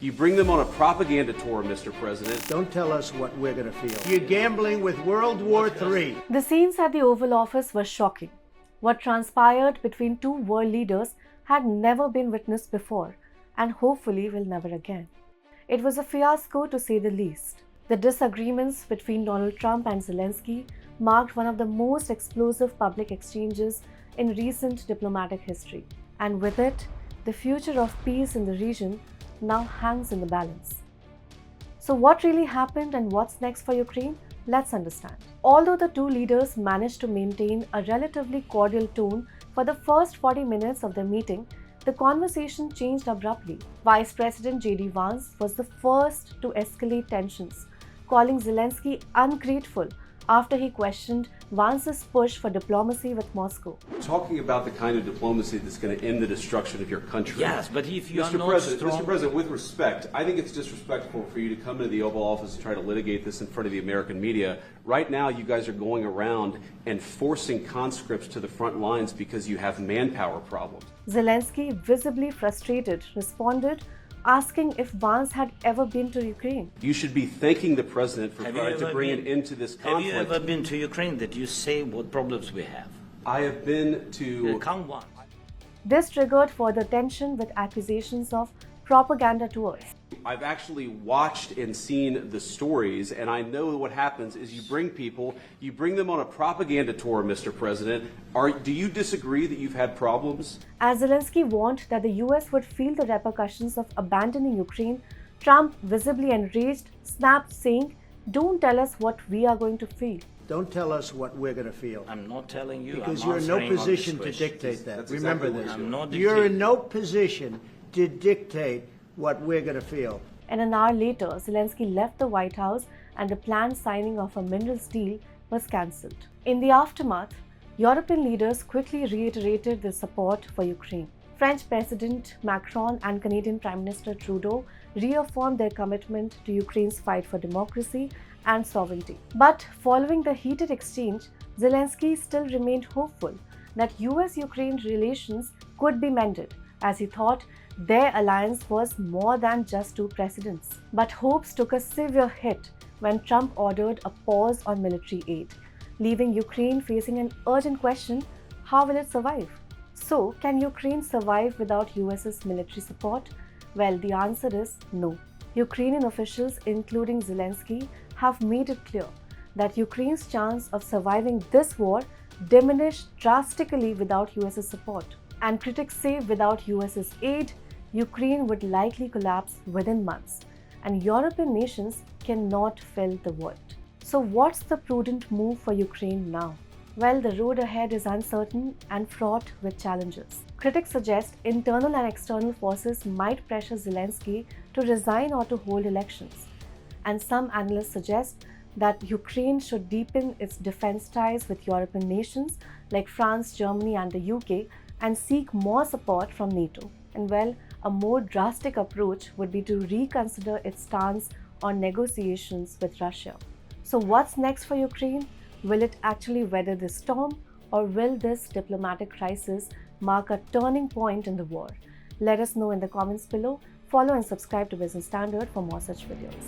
You bring them on a propaganda tour, Mr. President. Don't tell us what we're going to feel. You're gambling with World War III. The scenes at the Oval Office were shocking. What transpired between two world leaders had never been witnessed before, and hopefully will never again. It was a fiasco to say the least. The disagreements between Donald Trump and Zelensky marked one of the most explosive public exchanges in recent diplomatic history. And with it, the future of peace in the region now hangs in the balance. So what really happened and what's next for Ukraine? Let's understand. Although the two leaders managed to maintain a relatively cordial tone for the first 40 minutes of their meeting, the conversation changed abruptly. Vice President J.D. Vance was the first to escalate tensions, calling Zelensky ungrateful after he questioned Vance's push for diplomacy with Moscow. Talking about the kind of diplomacy that's going to end the destruction of your country. Yes, but if you are Mr. not President, strong... Mr. President, with respect, I think it's disrespectful for you to come into the Oval Office and try to litigate this in front of the American media. Right now, you guys are going around and forcing conscripts to the front lines because you have manpower problems. Zelensky, visibly frustrated, responded, asking if Vance had ever been to Ukraine. You should be thanking the President for trying to bring an end to this conflict. Have you ever been to Ukraine that you say what problems we have? I have been to... Count one. This triggered further tension with accusations of propaganda tours. I've actually watched and seen the stories, and I know what happens is you bring them on a propaganda tour, Mr. President. Do you disagree that you've had problems? As Zelensky warned that the US would feel the repercussions of abandoning Ukraine, Trump, visibly enraged, snapped, saying, "Don't tell us what we are going to feel." Don't tell us what we're going to feel. I'm not telling you. Because I'm you're in no answering on position this to question. dictate that. That's Remember exactly this. what I'm not You're in dictating. no position to dictate what we're going to feel. And an hour later, Zelensky left the White House and the planned signing of a minerals deal was cancelled. In the aftermath, European leaders quickly reiterated their support for Ukraine. French President Macron and Canadian Prime Minister Trudeau reaffirmed their commitment to Ukraine's fight for democracy and sovereignty. But following the heated exchange, Zelensky still remained hopeful that US-Ukraine relations could be mended, as he thought their alliance was more than just two presidents. But hopes took a severe hit when Trump ordered a pause on military aid, leaving Ukraine facing an urgent question: how will it survive? So, can Ukraine survive without US's military support? Well, the answer is no. Ukrainian officials, including Zelensky, have made it clear that Ukraine's chance of surviving this war diminished drastically without US's support. And critics say without US's aid, Ukraine would likely collapse within months, and European nations cannot fill the void. So what's the prudent move for Ukraine now? Well, the road ahead is uncertain and fraught with challenges. Critics suggest internal and external forces might pressure Zelensky to resign or to hold elections. And some analysts suggest that Ukraine should deepen its defense ties with European nations like France, Germany, and the UK and seek more support from NATO. And well, a more drastic approach would be to reconsider its stance on negotiations with Russia. So what's next for Ukraine? Will it actually weather this storm, or will this diplomatic crisis mark a turning point in the war? Let us know in the comments below. Follow and subscribe to Business Standard for more such videos.